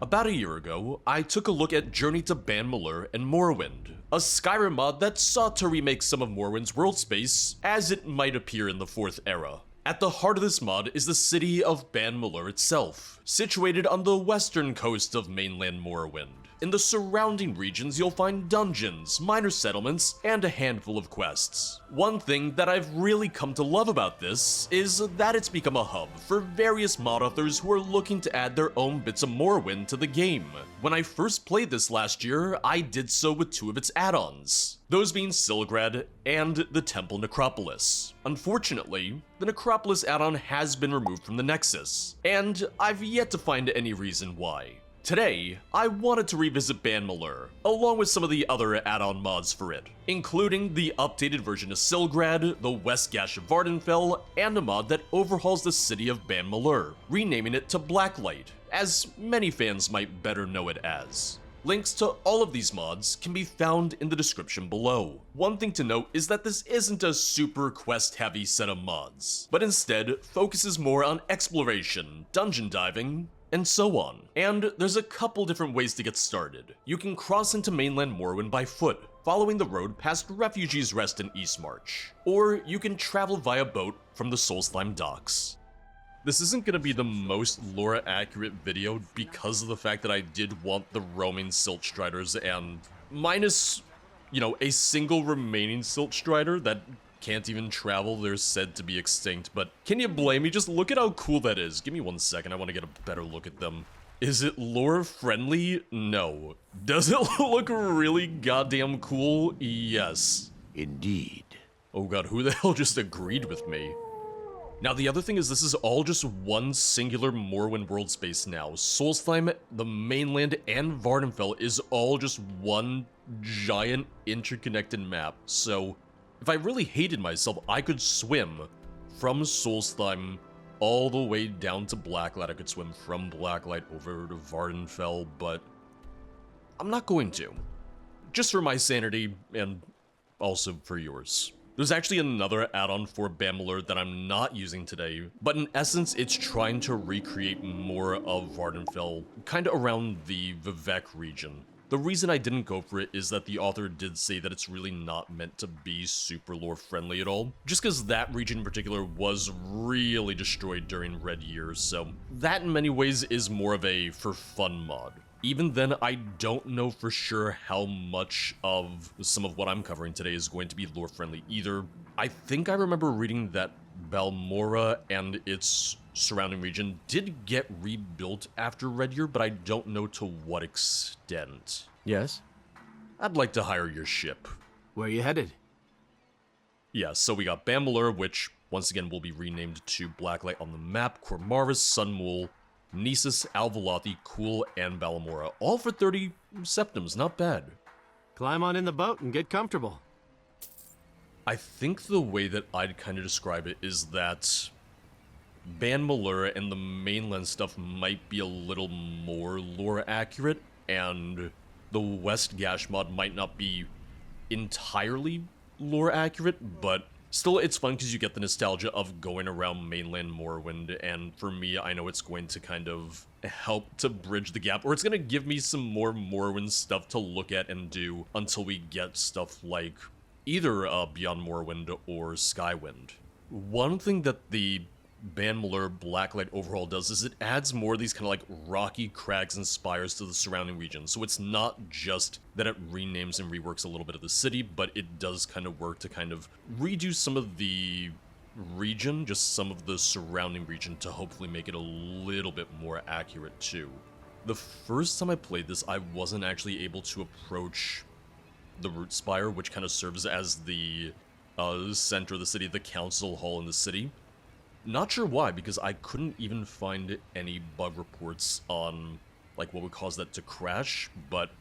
About a year ago, I took a look at Journey to Baan, Malur, and Morrowind, a Skyrim mod that sought to remake some of Morrowind's world space as it might appear in the 4th era. At the heart of this mod is the city of Baan, Malur itself, situated on the western coast of mainland Morrowind. In the surrounding regions, you'll find dungeons, minor settlements, and a handful of quests. One thing that I've really come to love about this is that it's become a hub for various mod authors who are looking to add their own bits of Morrowind to the game. When I first played this last year, I did so with 2 of its add-ons, those being Silgrad and the Temple Necropolis. Unfortunately, the Necropolis add-on has been removed from the Nexus, and I've yet to find any reason why. Today, I wanted to revisit Baan Malur, along with some of the other add-on mods for it, including the updated version of Silgrad, the West Gash of Vvardenfell, and a mod that overhauls the city of Baan Malur, renaming it to Blacklight, as many fans might better know it as. Links to all of these mods can be found in the description below. One thing to note is that this isn't a super quest-heavy set of mods, but instead focuses more on exploration, dungeon diving, and so on. And there's a couple different ways to get started. You can cross into mainland Morrowind by foot, following the road past Refugees Rest in Eastmarch, or you can travel via boat from the Soulslime docks. This isn't gonna be the most lore-accurate video because of the fact that I did want the roaming Silt Striders and minus, a single remaining Silt Strider that can't even travel, they're said to be extinct, but can you blame me? Just look at how cool that is. Give me 1 second, I want to get a better look at them. Is it lore friendly? No. Does it look really goddamn cool? Yes. Indeed. Oh god, who the hell just agreed with me? Now the other thing is this is all just one singular Morrowind world space now. Soulslime, the mainland, and Vvardenfell is all just one giant interconnected map, so if I really hated myself, I could swim from Soulslime all the way down to Blacklight. I could swim from Blacklight over to Vvardenfell, but I'm not going to. Just for my sanity, and also for yours. There's actually another add-on for Baan Malur that I'm not using today, but in essence, it's trying to recreate more of Vvardenfell, kinda around the Vivec region. The reason I didn't go for it is that the author did say that it's really not meant to be super lore friendly at all, just because that region in particular was really destroyed during Red Years, so that in many ways is more of a for fun mod. Even then, I don't know for sure how much of some of what I'm covering today is going to be lore friendly either. I think I remember reading that Balmora and its surrounding region did get rebuilt after Red Year, but I don't know to what extent. Yes? I'd like to hire your ship. Where are you headed? Yeah, so we got Baan Malur, which once again will be renamed to Blacklight on the map, Cormaris, Sunmool, Nisus, Alvalathi, Cool, and Balamora. All for 30 septims, not bad. Climb on in the boat and get comfortable. I think the way that I'd kind of describe it is that Baan Malur and the mainland stuff might be a little more lore accurate, and the West Gash mod might not be entirely lore accurate, but still it's fun because you get the nostalgia of going around mainland Morrowind, and for me, I know it's going to kind of help to bridge the gap, or it's going to give me some more Morrowind stuff to look at and do until we get stuff like either Beyond Morrowind or Skywind. One thing that the Baan Malur Blacklight overhaul does is it adds more of these kind of like rocky crags and spires to the surrounding region. So it's not just that it renames and reworks a little bit of the city, but it does kind of work to kind of redo some of the region, just some of the surrounding region, to hopefully make it a little bit more accurate too. The first time I played this, I wasn't actually able to approach the Root Spire, which kind of serves as the center of the city, the council hall in the city. Not sure why, because I couldn't even find any bug reports on, like, what would cause that to crash, but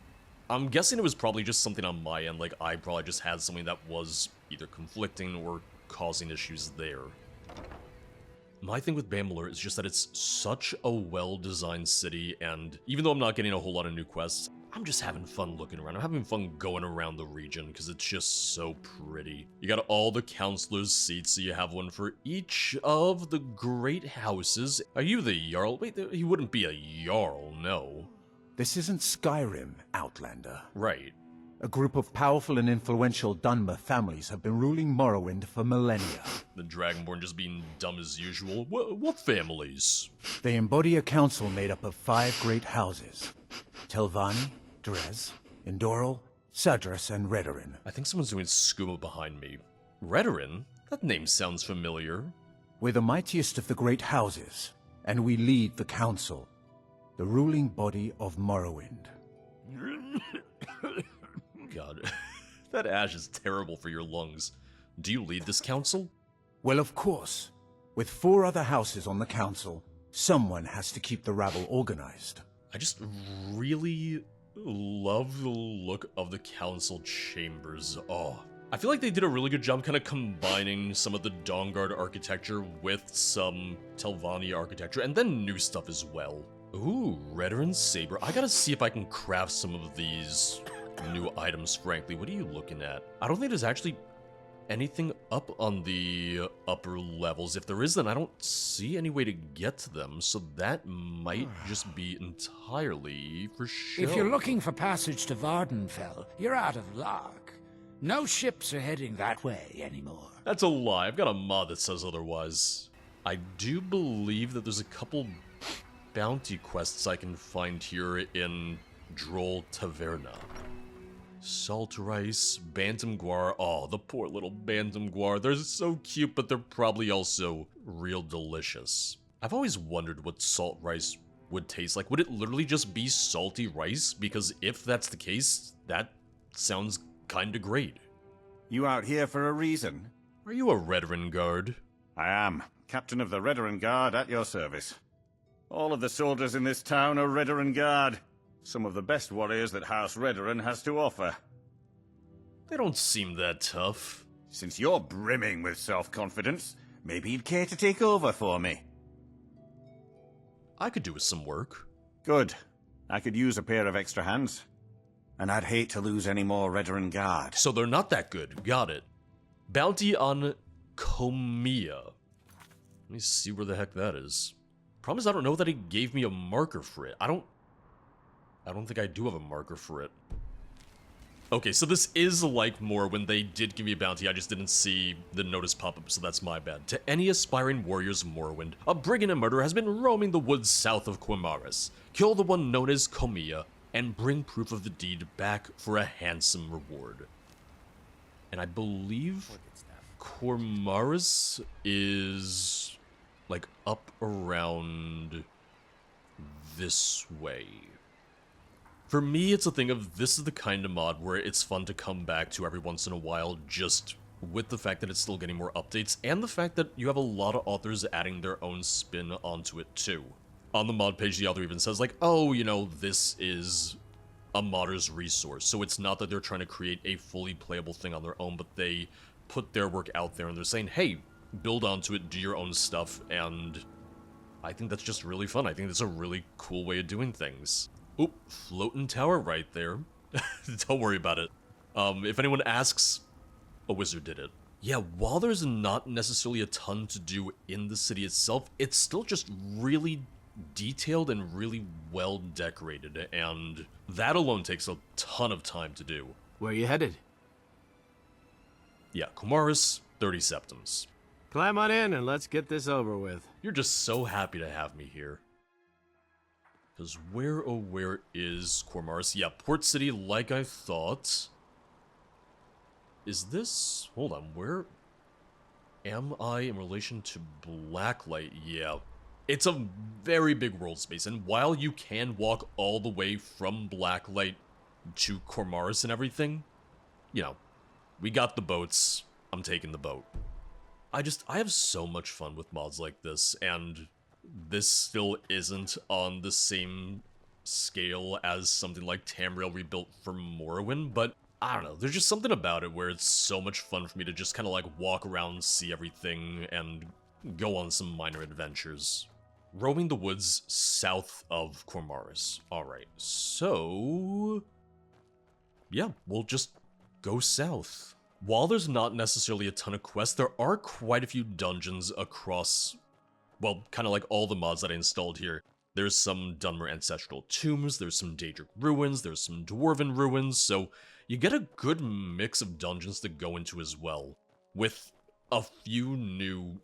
I'm guessing it was probably just something on my end, like, I probably just had something that was either conflicting or causing issues there. My thing with Baan Malur is just that it's such a well-designed city, and even though I'm not getting a whole lot of new quests, I'm just having fun looking around. I'm having fun going around the region because it's just so pretty. You got all the counselors' seats, so you have one for each of the great houses. Are you the Jarl? Wait, he wouldn't be a Jarl, no. This isn't Skyrim, Outlander. Right. A group of powerful and influential Dunmer families have been ruling Morrowind for millennia. The Dragonborn just being dumb as usual. What families? They embody a council made up of 5 great houses. Telvanni, Dres, Indoril, Sadras, and Redoran. I think someone's doing scuba behind me. Redoran? That name sounds familiar. We're the mightiest of the great houses, and we lead the council, the ruling body of Morrowind. God, that ash is terrible for your lungs. Do you lead this council? Well, of course. With 4 other houses on the council, someone has to keep the rabble organized. I just really love the look of the council chambers. Oh, I feel like they did a really good job kind of combining some of the Dawnguard architecture with some Telvanni architecture, and then new stuff as well. Ooh, Redoran Saber. I gotta see if I can craft some of these new items, frankly. What are you looking at? I don't think there's actually anything up on the upper levels. If there is, then I don't see any way to get to them, so that might just be entirely for show. If you're looking for passage to Vvardenfell, you're out of luck. No ships are heading that way anymore. That's a lie. I've got a mod that says otherwise. I do believe that there's a couple bounty quests I can find here in Droll Taverna. Salt rice, bantam guar. Oh, the poor little bantam guar. They're so cute, but they're probably also real delicious. I've always wondered what salt rice would taste like. Would it literally just be salty rice? Because if that's the case, that sounds kinda great. You out here for a reason? Are you a Redoran guard? I am. Captain of the Redoran Guard at your service. All of the soldiers in this town are Redoran Guard. Some of the best warriors that House Redoran has to offer. They don't seem that tough. Since you're brimming with self-confidence, maybe you'd care to take over for me. I could do with some work. Good. I could use a pair of extra hands. And I'd hate to lose any more Redoran Guard. So they're not that good. Got it. Bounty on Comia. Let me see where the heck that is. Problem is I don't know that he gave me a marker for it. I don't think I do have a marker for it. Okay, so this is like more when they did give me a bounty, I just didn't see the notice pop up, so that's my bad. To any aspiring warriors of Morrowind, a brigand and murderer has been roaming the woods south of Cormaris. Kill the one known as Comia, and bring proof of the deed back for a handsome reward. And I believe Cormaris is like up around this way. For me, it's a thing of this is the kind of mod where it's fun to come back to every once in a while, just with the fact that it's still getting more updates, and the fact that you have a lot of authors adding their own spin onto it too. On the mod page, the author even says like, oh, you know, this is a modder's resource, so it's not that they're trying to create a fully playable thing on their own, but they put their work out there and they're saying, hey, build onto it, do your own stuff, and I think that's just really fun. I think that's a really cool way of doing things. Oop, floating tower right there. Don't worry about it. If anyone asks, a wizard did it. Yeah, while there's not necessarily a ton to do in the city itself, it's still just really detailed and really well decorated, and that alone takes a ton of time to do. Where you headed? Yeah, Cormaris, 30 Septums. Climb on in and let's get this over with. You're just so happy to have me here. Because where, oh where is Cormaris? Yeah, Port City, like I thought. Is this... hold on, where am I in relation to Blacklight? Yeah. It's a very big world space, and while you can walk all the way from Blacklight to Cormaris and everything, you know, we got the boats. I'm taking the boat. I have so much fun with mods like this, and this still isn't on the same scale as something like Tamriel rebuilt for Morrowind, but I don't know, there's just something about it where it's so much fun for me to just kind of like walk around, see everything, and go on some minor adventures. Roaming the woods south of Cormaris. Alright, so... yeah, we'll just go south. While there's not necessarily a ton of quests, there are quite a few dungeons across, well, kind of like all the mods that I installed here. There's some Dunmer ancestral tombs, there's some Daedric ruins, there's some Dwarven ruins, so you get a good mix of dungeons to go into as well, with a few new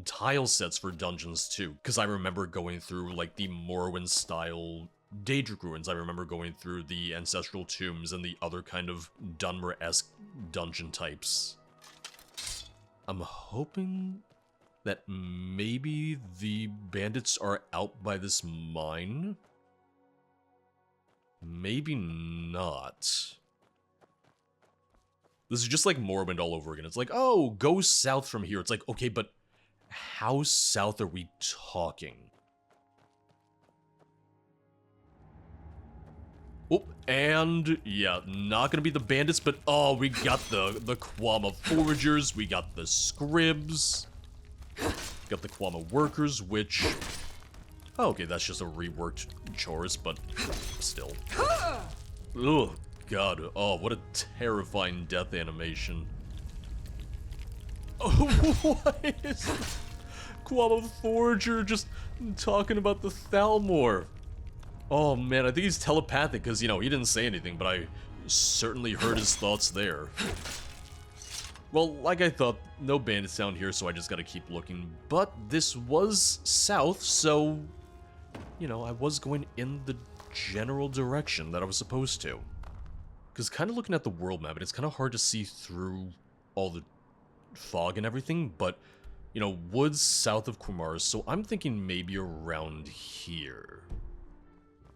tile sets for dungeons too, because I remember going through like the Morrowind style Daedric ruins, I remember going through the ancestral tombs and the other kind of Dunmer-esque dungeon types. I'm hoping that maybe the bandits are out by this mine? Maybe not. This is just like Morrowind all over again. It's like, oh, go south from here. It's like, okay, but how south are we talking? Oh, and yeah, not gonna be the bandits, but oh, we got the Quama foragers, we got the scribs, got the Quama workers, which, oh, okay, that's just a reworked Chorus, but still. Oh god, oh, what a terrifying death animation. Oh, what is Quama forager just talking about the Thalmor? Oh man, I think he's telepathic because, you know, he didn't say anything, but I certainly heard his thoughts there. Well, like I thought, no bandits down here, so I just gotta keep looking. But this was south, so, you know, I was going in the general direction that I was supposed to. Because kind of looking at the world map, it's kind of hard to see through all the fog and everything, but, you know, woods south of Quamaris, so I'm thinking maybe around here.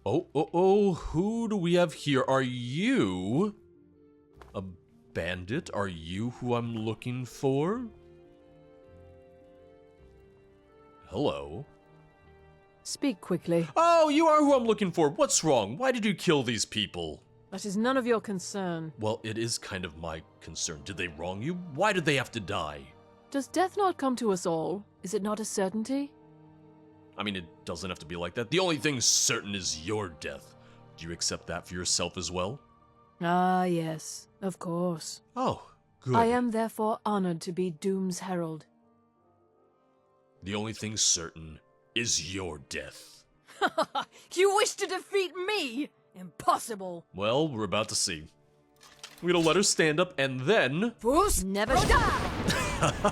Oh, who do we have here? Are you a bandit? Are you who I'm looking for? Hello? Speak quickly. Oh, you are who I'm looking for. What's wrong? Why did you kill these people? That is none of your concern. Well, it is kind of my concern. Did they wrong you? Why did they have to die? Does death not come to us all? Is it not a certainty? I mean, it doesn't have to be like that. The only thing certain is your death. Do you accept that for yourself as well? Ah, yes, of course. Oh, good. I am therefore honored to be Doom's herald. The only thing certain is your death. You wish to defeat me? Impossible. Well, we're about to see. We're gonna let her stand up and then... Fools never die!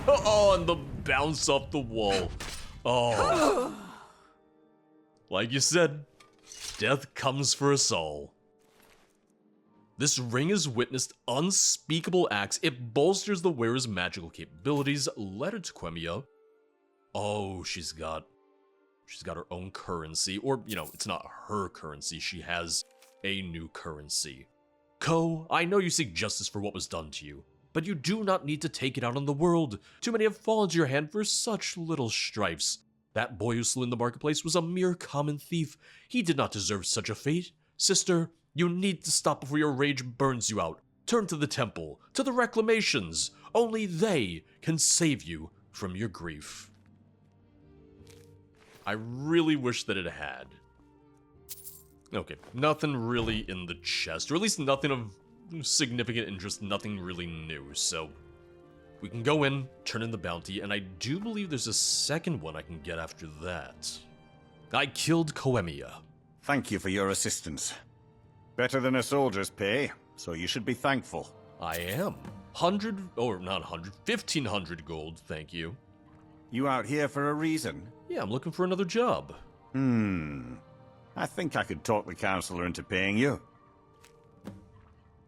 Oh, and the bounce off the wall. Oh. Like you said, death comes for us all. This ring has witnessed unspeakable acts. It bolsters the wearer's magical capabilities. Letter to Quemia. Oh, she's got her own currency. Or, you know, it's not her currency. She has a new currency. Ko, I know you seek justice for what was done to you, but you do not need to take it out on the world. Too many have fallen to your hand for such little strifes. That boy who slew in the marketplace was a mere common thief. He did not deserve such a fate. Sister, you need to stop before your rage burns you out. Turn to the temple, to the reclamations. Only they can save you from your grief. I really wish that it had. Okay, nothing really in the chest, or at least nothing of significant interest, nothing really new, so... we can go in, turn in the bounty, and I do believe there's a second one I can get after that. I killed Koemia. Thank you for your assistance. Better than a soldier's pay, so you should be thankful. I am. 1,500 gold, thank you. You out here for a reason? Yeah, I'm looking for another job. I think I could talk the counselor into paying you.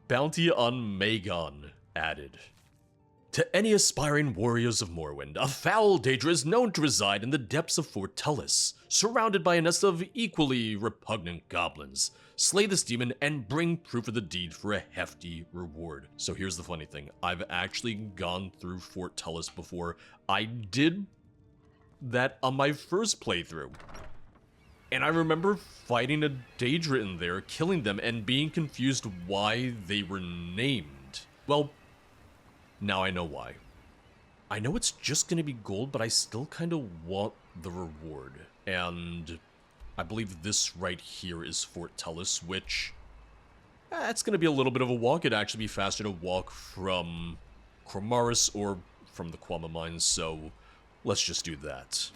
Bounty on Magon added. To any aspiring warriors of Morrowind, a foul Daedra is known to reside in the depths of Fort Tullus, surrounded by a nest of equally repugnant goblins. Slay this demon and bring proof of the deed for a hefty reward. So here's the funny thing. I've actually gone through Fort Tullus before. I did that on my first playthrough. And I remember fighting a Daedra in there, killing them, and being confused why they were named. Well, now I know why. I know it's just gonna be gold, but I still kind of want the reward. And I believe this right here is Fort Tullus, which... it's gonna be a little bit of a walk. It'd actually be faster to walk from Quamaris or from the Quama mines, so let's just do that.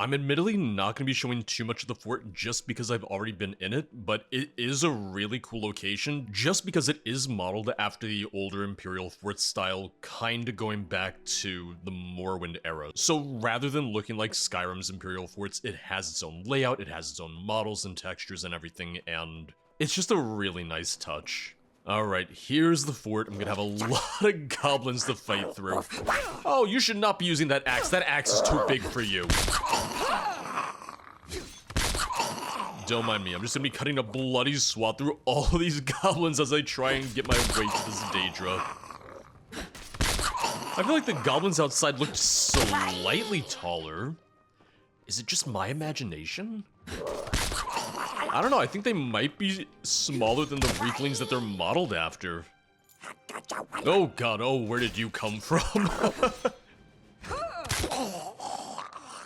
I'm admittedly not going to be showing too much of the fort just because I've already been in it, but it is a really cool location just because it is modeled after the older Imperial fort style, kinda going back to the Morrowind era. So rather than looking like Skyrim's Imperial forts, it has its own layout, it has its own models and textures and everything, and it's just a really nice touch. Alright, here's the fort. I'm gonna have a lot of goblins to fight through. Oh, you should not be using that axe. That axe is too big for you. Don't mind me. I'm just gonna be cutting a bloody swath through all these goblins as I try and get my way to this Daedra. I feel like the goblins outside looked slightly taller. Is it just my imagination? I don't know, I think they might be smaller than the weaklings that they're modeled after. Oh god, oh, where did you come from?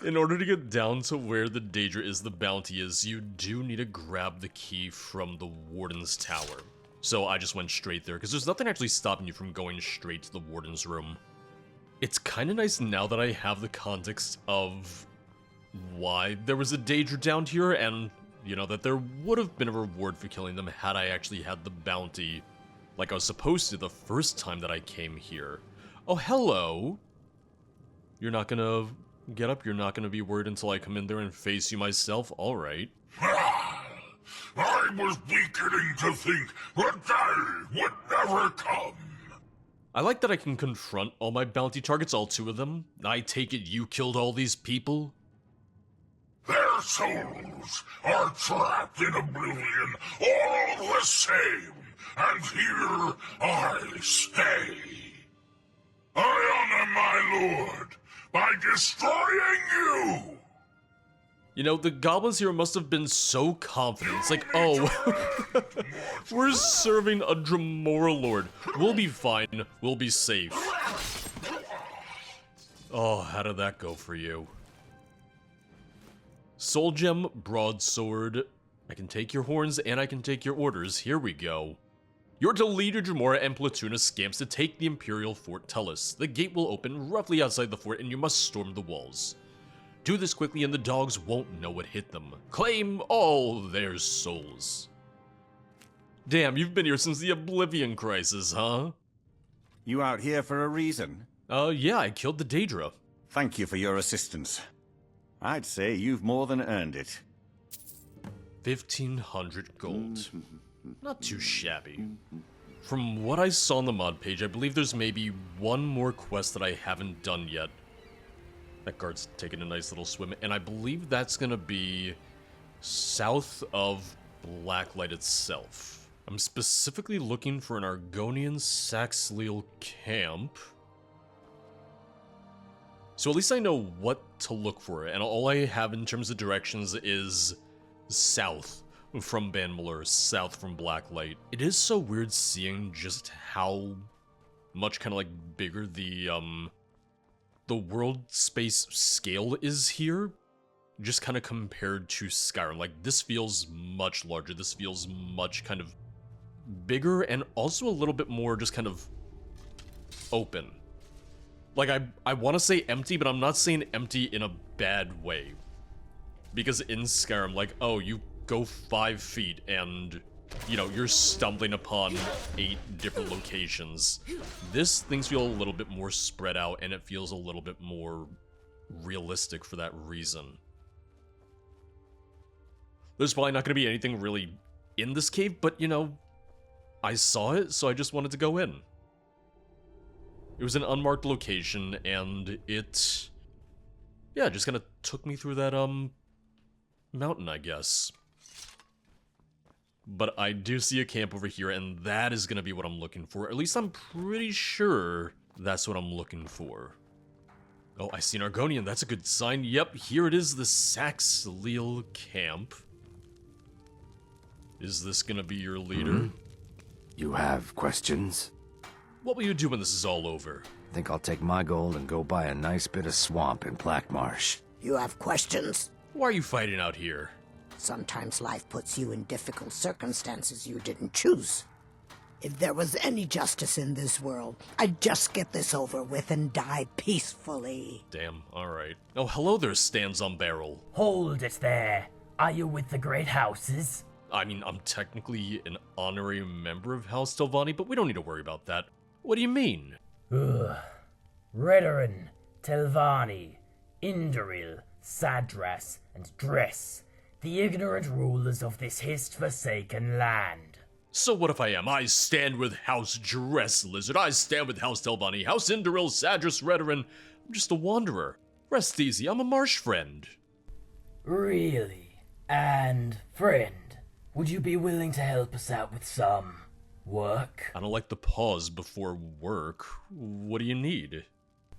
In order to get down to where the Daedra is, the bounty is, you do need to grab the key from the Warden's Tower. So I just went straight there, because there's nothing actually stopping you from going straight to the Warden's room. It's kind of nice now that I have the context of why there was a Daedra down here, and you know, that there would have been a reward for killing them had I actually had the bounty like I was supposed to the first time that I came here. Oh, hello. You're not gonna get up? You're not gonna be worried until I come in there and face you myself? Alright. I was beginning to think the day would never come. I like that I can confront all my bounty targets, all 2 of them. I take it you killed all these people? Their souls are trapped in oblivion, all the same, and here I stay. I honor my lord by destroying you. You know, the goblins here must have been so confident. It's like, oh, we're serving a Dremora Lord. We'll be fine. We'll be safe. Oh, how did that go for you? Soul Gem, Broadsword. I can take your horns and I can take your orders. Here we go. You're to lead your Dremora and platoon of scamps to take the Imperial Fort Tellus. The gate will open roughly outside the fort and you must storm the walls. Do this quickly and the dogs won't know what hit them. Claim all their souls. Damn, you've been here since the Oblivion Crisis, huh? You out here for a reason? Yeah, I killed the Daedra. Thank you for your assistance. I'd say you've more than earned it. 1,500 gold. Not too shabby. From what I saw on the mod page, I believe there's maybe one more quest that I haven't done yet. That guard's taking a nice little swim, and I believe that's gonna be south of Blacklight itself. I'm specifically looking for an Argonian Saxleal camp. So at least I know what to look for, and all I have in terms of directions is south from Baan Malur, south from Blacklight. It is so weird seeing just how much kind of like bigger the world space scale is here, just kind of compared to Skyrim. Like, this feels much larger, this feels much kind of bigger, and also a little bit more just kind of open. Like, I want to say empty, but I'm not saying empty in a bad way. Because in Skyrim, like, oh, you go 5 feet and, you know, you're stumbling upon 8 different locations. This, things feel a little bit more spread out, and it feels a little bit more realistic for that reason. There's probably not going to be anything really in this cave, but, you know, I saw it, so I just wanted to go in. It was an unmarked location, and it, yeah, just kind of took me through that, mountain, I guess. But I do see a camp over here, and that is going to be what I'm looking for. At least I'm pretty sure that's what I'm looking for. Oh, I see an Argonian. That's a good sign. Yep, here it is, the Saxleal camp. Is this going to be your leader? You have questions? What will you do when this is all over? I think I'll take my gold and go buy a nice bit of swamp in Black Marsh. You have questions? Why are you fighting out here? Sometimes life puts you in difficult circumstances you didn't choose. If there was any justice in this world, I'd just get this over with and die peacefully. Damn, alright. Oh, hello there, stands on barrel. Hold it there. Are you with the great houses? I mean, I'm technically an honorary member of House Telvanni, but we don't need to worry about that. What do you mean? Ugh. Redoran, Telvanni, Indoril, Sadras, and Dress, the ignorant rulers of this hist-forsaken land. So what if I am? I stand with House Dress Lizard, I stand with House Telvanni, House Indoril, Sadras, Redoran. I'm just a wanderer. Rest easy, I'm a marsh friend. Really? And, friend, would you be willing to help us out with some work? I don't like the pause before work. What do you need?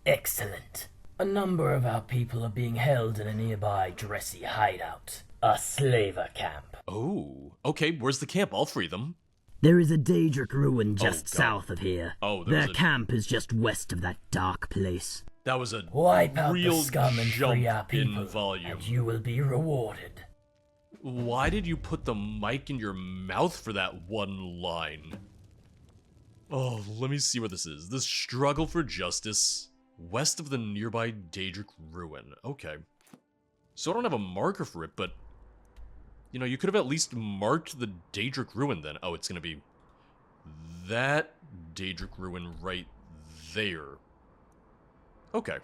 Excellent. A number of our people are being held in a nearby Dressy hideout. A slaver camp. Oh, okay, where's the camp? I'll free them. There is a Daedric ruin just God. south of here. Oh, their camp is just west of that dark place. That was a Wipe out real the scum and free our jump people, in volume. and you will be rewarded. Why did you put the mic in your mouth for that one line? Oh, let me see what this is. The struggle for justice west of the nearby Daedric ruin. Okay. So I don't have a marker for it, but you know, you could have at least marked the Daedric ruin then. Oh, it's gonna be that Daedric ruin right there. Okay.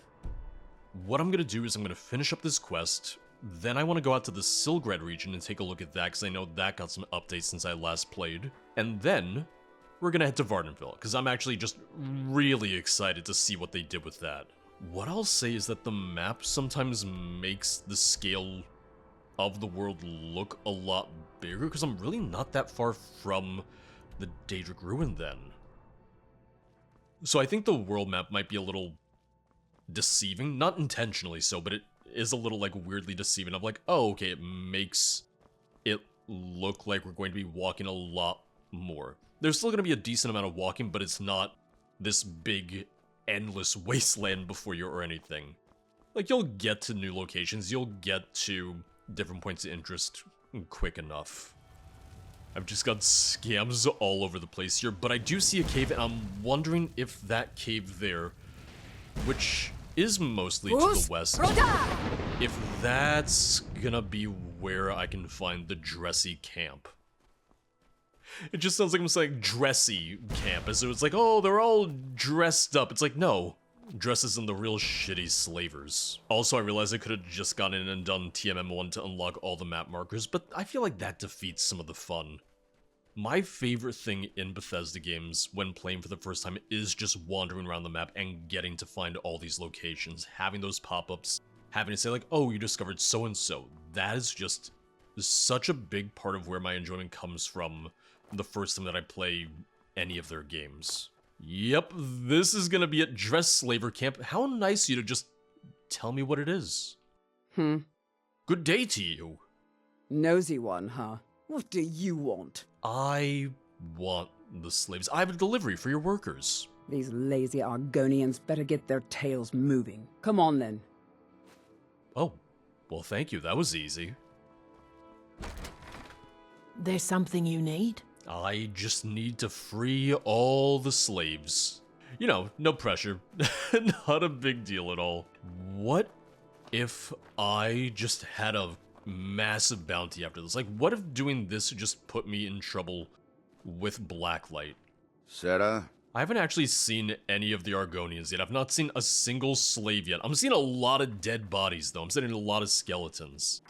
What I'm gonna do is I'm gonna finish up this quest, then I want to go out to the Silgrad region and take a look at that, because I know that got some updates since I last played. And then we're gonna head to Vvardenfell, because I'm actually just really excited to see what they did with that. What I'll say is that the map sometimes makes the scale of the world look a lot bigger, because I'm really not that far from the Daedric ruin then. So I think the world map might be a little deceiving, not intentionally so, but it is a little like weirdly deceiving. I'm like, oh, okay, it makes it look like we're going to be walking a lot more. There's still going to be a decent amount of walking, but it's not this big, endless wasteland before you or anything. Like, you'll get to new locations, you'll get to different points of interest quick enough. I've just got scams all over the place here, but I do see a cave, and I'm wondering if that cave there, which is mostly to the west, if that's gonna be where I can find the Dressy camp. It just sounds like I'm saying Dressy camp, as it's like, oh, they're all dressed up. It's like, no, dresses in the real shitty slavers. Also, I realized I could have just gone in and done TMM1 to unlock all the map markers, but I feel like that defeats some of the fun. My favorite thing in Bethesda games when playing for the first time is just wandering around the map and getting to find all these locations, having those pop-ups, having to say like, oh, you discovered so-and-so. That is just such a big part of where my enjoyment comes from the first time that I play any of their games. Yep, this is gonna be at Dress Slaver Camp. How nice of you to just tell me what it is. Good day to you. Nosy one, huh? What do you want? I want the slaves. I have a delivery for your workers. These lazy Argonians better get their tails moving. Come on, then. Oh, well, thank you. That was easy. There's something you need? I just need to free all the slaves. You know, no pressure. Not a big deal at all. What if I just had a massive bounty after this? Like, what if doing this just put me in trouble with Blacklight? Sarah? I haven't actually seen any of the Argonians yet. I've not seen a single slave yet. I'm seeing a lot of dead bodies, though. I'm seeing a lot of skeletons.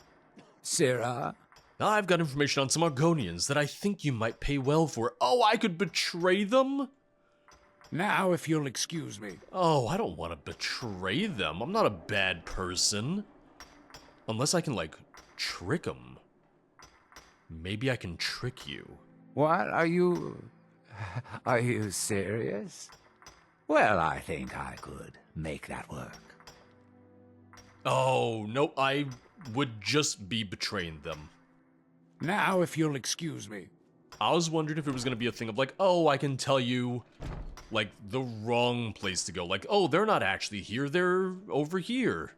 Sarah? I've got information on some Argonians that I think you might pay well for. Oh, I could betray them? Now, if you'll excuse me. Oh, I don't want to betray them. I'm not a bad person. Unless I can, like, trick them. Maybe I can trick you. What? Are you serious? Well, I think I could make that work. Oh, no, I would just be betraying them. Now, if you'll excuse me. I was wondering if it was going to be a thing of like, oh, I can tell you, like, the wrong place to go. Like, oh, they're not actually here, they're over here.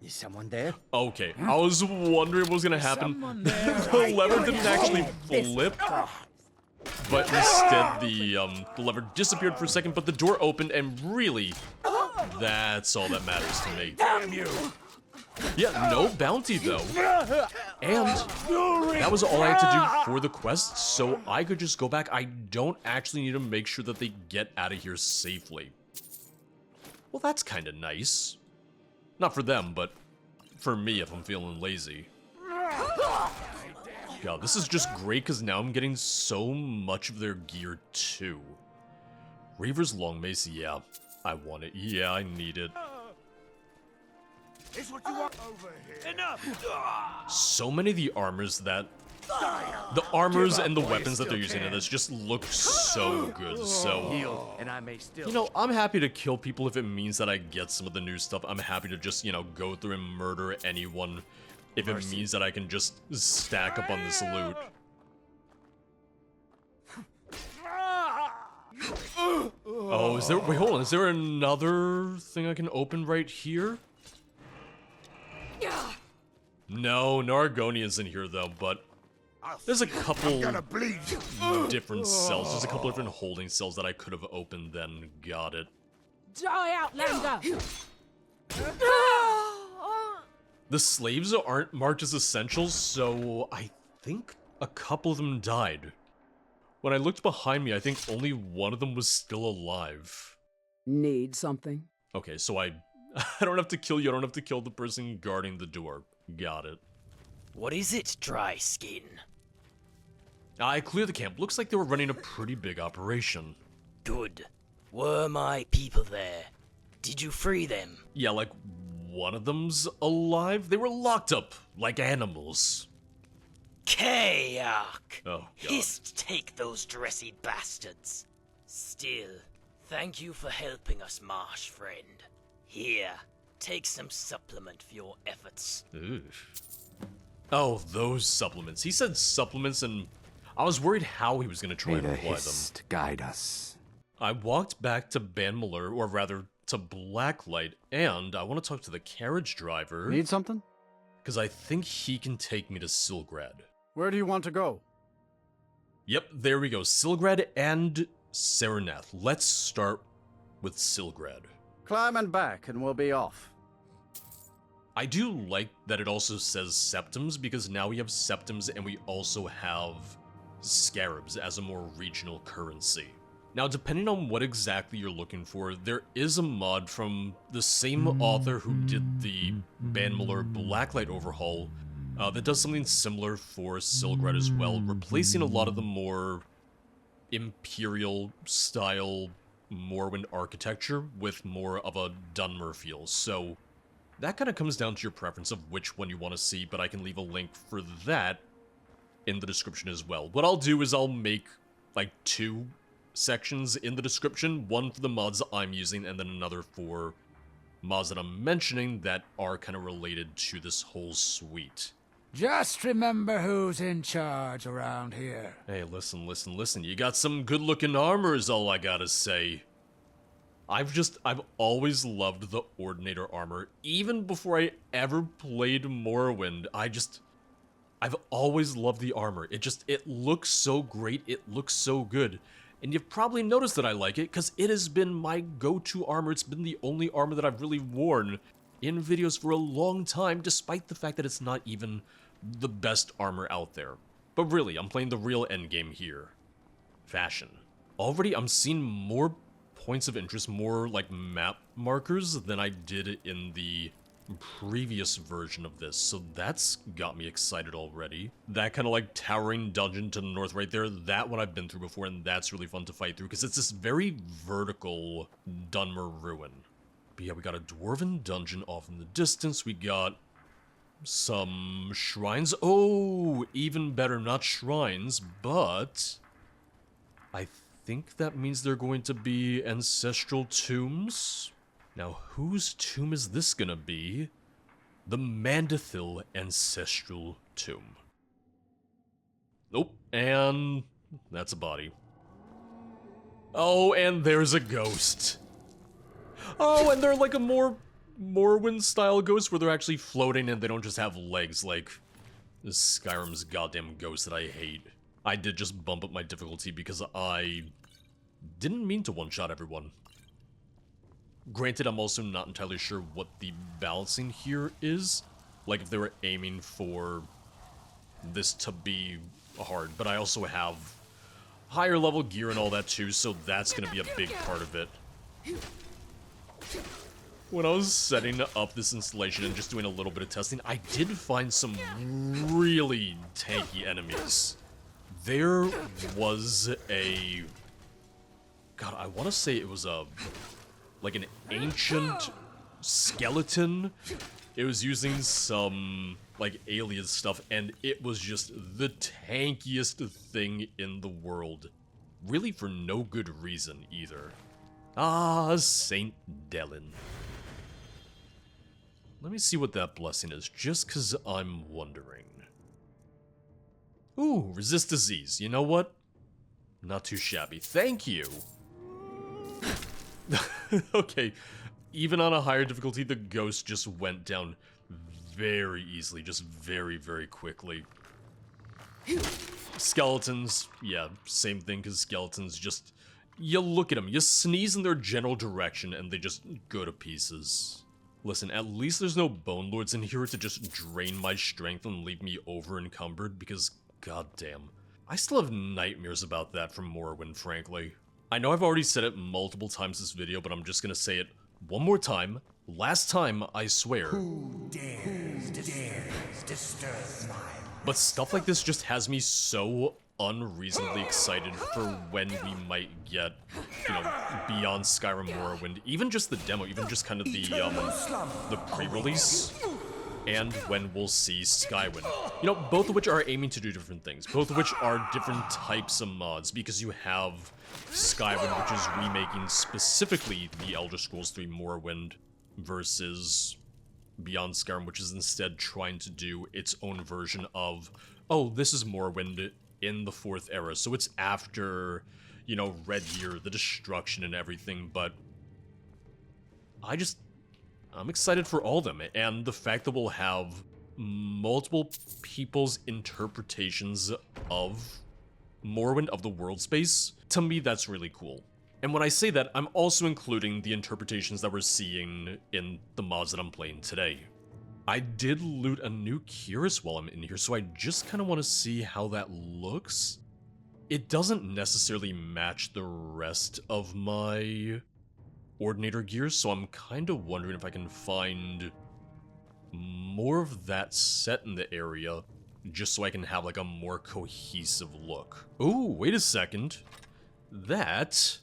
Is someone there? Okay, I was wondering what was going to happen. The lever didn't actually flip. But instead, the lever disappeared for a second, but the door opened, and really, that's all that matters to me. Damn you! Yeah, no bounty, though. And that was all I had to do for the quest, so I could just go back. I don't actually need to make sure that they get out of here safely. Well, that's kind of nice. Not for them, but for me if I'm feeling lazy. God, this is just great because now I'm getting so much of their gear too. Reaver's long mace, yeah, I want it. Yeah, I need it. It's what you want over here. Enough! So many of the armors that... The armors and the weapons that they're using in this just look so good, so... And I may still... You know, I'm happy to kill people if it means that I get some of the new stuff. I'm happy to just, you know, go through and murder anyone if it means that I can just stack up on this loot. Oh, is there... Wait, hold on. Is there another thing I can open right here? No, Argonian's in here, though, but... There's a couple different cells. There's a couple different holding cells that I could have opened then. Got it. Die, outlander! The slaves aren't marked as essentials, so I think a couple of them died. When I looked behind me, I think only one of them was still alive. Need something? Okay, so I don't have to kill you. I don't have to kill the person guarding the door. Got it. What is it, dry skin? I cleared the camp. Looks like they were running a pretty big operation. Good. Were my people there? Did you free them? Yeah, like one of them's alive. They were locked up like animals. Kayak! Oh, God. Hist take those dressy bastards. Still, thank you for helping us, marsh friend. Here, take some supplement for your efforts. Oof. Oh, those supplements. He said supplements, and I was worried how he was going to try and apply them. Guide us. I walked back to Baan, or rather, to Blacklight, and I want to talk to the carriage driver. Need something? Because I think he can take me to Silgrad. Where do you want to go? Yep, there we go. Silgrad and Serenath. Let's start with Silgrad. Climb and back, and we'll be off. I do like that it also says septums, because now we have septums and we also have scarabs as a more regional currency. Now, depending on what exactly you're looking for, there is a mod from the same author who did the Baan Blacklight overhaul that does something similar for Silgrad as well, replacing a lot of the more imperial-style Morrowind architecture with more of a Dunmer feel. So that kind of comes down to your preference of which one you want to see, but I can leave a link for that in the description as well. What I'll do is I'll make like 2 sections in the description, one for the mods I'm using and then another for mods that I'm mentioning that are kind of related to this whole suite. Just remember who's in charge around here. Hey, listen. You got some good-looking armor is all I gotta say. I've always loved the Ordinator armor. Even before I ever played Morrowind, I've always loved the armor. It looks so great, it looks so good. And you've probably noticed that I like it, because it has been my go-to armor. It's been the only armor that I've really worn in videos for a long time, despite the fact that it's not even the best armor out there. But really, I'm playing the real endgame here. Fashion. Already, I'm seeing more points of interest, more like map markers than I did in the previous version of this, so that's got me excited already. That kind of like towering dungeon to the north right there, that one I've been through before, and that's really fun to fight through, because it's this very vertical Dunmer ruin. But yeah, we got a dwarven dungeon off in the distance, we got some shrines. Oh, even better, not shrines, but I think that means they're going to be ancestral tombs. Now, whose tomb is this gonna be? The Mandathil Ancestral Tomb. Nope, and that's a body. Oh, and there's a ghost. Oh, and they're like a more Morrowind-style ghost where they're actually floating and they don't just have legs like Skyrim's goddamn ghost that I hate. I did just bump up my difficulty because I didn't mean to one-shot everyone. Granted, I'm also not entirely sure what the balancing here is. Like, if they were aiming for this to be hard, but I also have higher level gear and all that too, so that's gonna be a big part of it. When I was setting up this installation and just doing a little bit of testing, I did find some really tanky enemies. There was a... God, I want to say it was like an ancient skeleton. It was using some, like, alien stuff, and it was just the tankiest thing in the world. Really for no good reason, either. Ah, Saint Delin. Let me see what that blessing is, just because I'm wondering. Ooh, resist disease. You know what? Not too shabby. Thank you! Okay, even on a higher difficulty, the ghost just went down very easily, just very, very quickly. Skeletons, yeah, same thing, because skeletons just... You look at them, you sneeze in their general direction, and they just go to pieces. Listen, at least there's no Bone Lords in here to just drain my strength and leave me over-encumbered, because, goddamn, I still have nightmares about that from Morrowind, frankly. I know I've already said it multiple times this video, but I'm just gonna say it one more time. Last time, I swear. Who dares disturb my... But stuff like this just has me so unreasonably excited for when we might get, you know, beyond Skyrim Morrowind. Even just the demo, even just kind of the pre-release. And when we'll see Skyward. You know, both of which are aiming to do different things. Both of which are different types of mods, because you have Skyward, which is remaking specifically the Elder Scrolls 3 Morrowind, versus Beyond Skyrim, which is instead trying to do its own version of, oh, this is Morrowind in the 4th era, so it's after, you know, Red Year, the destruction and everything, but I'm excited for all of them, and the fact that we'll have multiple people's interpretations of Morrowind, of the world space, to me that's really cool. And when I say that, I'm also including the interpretations that we're seeing in the mods that I'm playing today. I did loot a new Cuirass while I'm in here, so I just kind of want to see how that looks. It doesn't necessarily match the rest of my Ordinator gear, so I'm kind of wondering if I can find more of that set in the area, just so I can have like a more cohesive look. Ooh, wait a second. That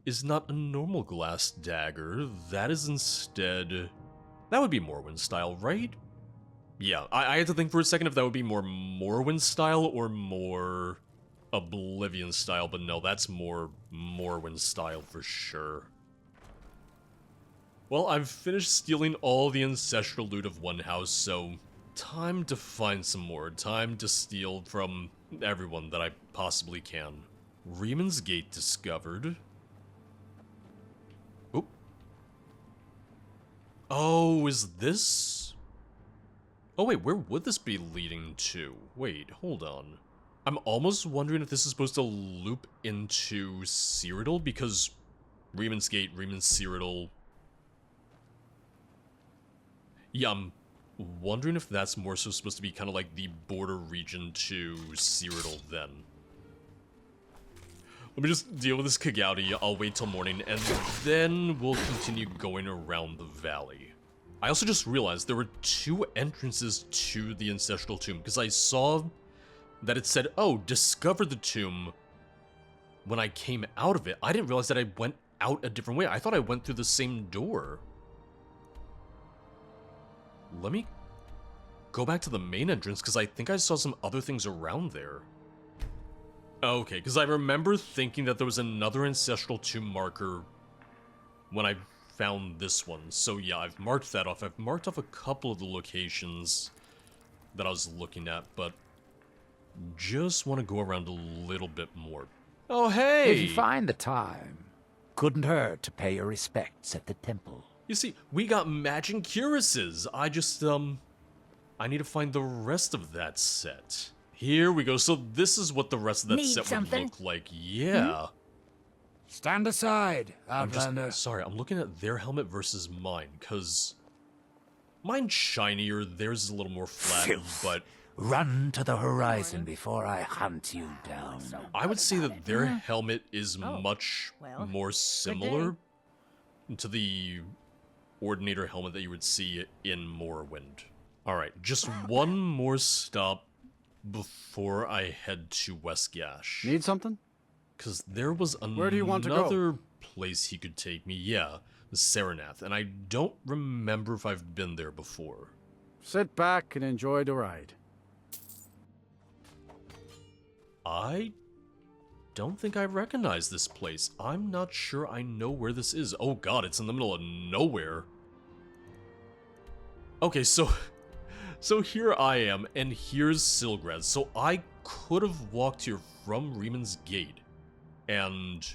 is not a normal glass dagger. That is instead... That would be Morrowind style, right? Yeah, I had to think for a second if that would be more Morrowind style or more Oblivion style, but no, that's more Morrowind style for sure. Well, I've finished stealing all the ancestral loot of one house, so time to find some more. Time to steal from everyone that I possibly can. Reeman's Gate discovered. Oop. Oh, is this... Oh wait, where would this be leading to? Wait, hold on. I'm almost wondering if this is supposed to loop into Cyrodiil, because Reeman's Gate, Reeman's Cyrodiil... Yeah, I'm wondering if that's more so supposed to be kind of like the border region to Cyrodiil then. Let me just deal with this Kagouti, I'll wait till morning, and then we'll continue going around the valley. I also just realized there were 2 entrances to the Ancestral Tomb, because I saw that it said, oh, discover the tomb when I came out of it. I didn't realize that I went out a different way. I thought I went through the same door. Let me go back to the main entrance, because I think I saw some other things around there. Okay, because I remember thinking that there was another Ancestral Tomb marker when I found this one. So yeah, I've marked that off. I've marked off a couple of the locations that I was looking at, but just want to go around a little bit more. Oh, hey! If you find the time, couldn't hurt to pay your respects at the temple. You see, we got matching cuirasses. I just, I need to find the rest of that set. Here we go. So this is what the rest of that Need set something? would look like. Yeah. Stand aside, I'm outlander. sorry, I'm looking at their helmet versus mine, because mine's shinier, theirs is a little more flat, but Run to the horizon before I hunt you down. I would say that their helmet is much more similar to the Ordinator helmet that you would see in Morrowind. Alright, just one more stop before I head to West Gash. Need something? Because there was Where do you want to go? another place he could take me. Yeah, the Saranath, and I don't remember if I've been there before. Sit back and enjoy the ride. I don't think I recognize this place. I'm not sure I know where this is. Oh god, it's in the middle of nowhere. Okay, so here I am, and here's Silgrad. So I could have walked here from Reeman's Gate, and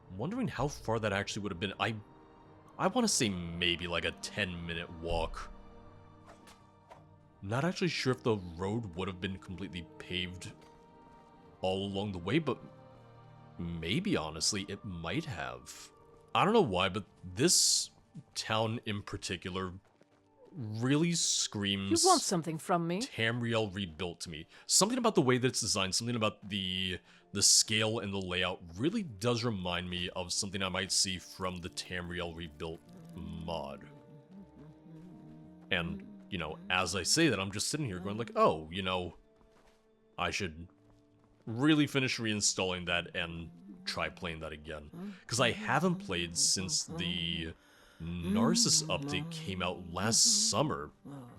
I'm wondering how far that actually would have been. I want to say maybe like a 10-minute walk. Not actually sure if the road would have been completely paved all along the way, but maybe, honestly, it might have. I don't know why, but this town in particular really screams... You want something from me? Tamriel rebuilt to me. Something about the way that it's designed, something about the scale and the layout really does remind me of something I might see from the Tamriel rebuilt mod. And, you know, as I say that, I'm just sitting here going like, oh, you know, I should really finish reinstalling that and try playing that again. Because I haven't played since the Narcissus update came out last summer,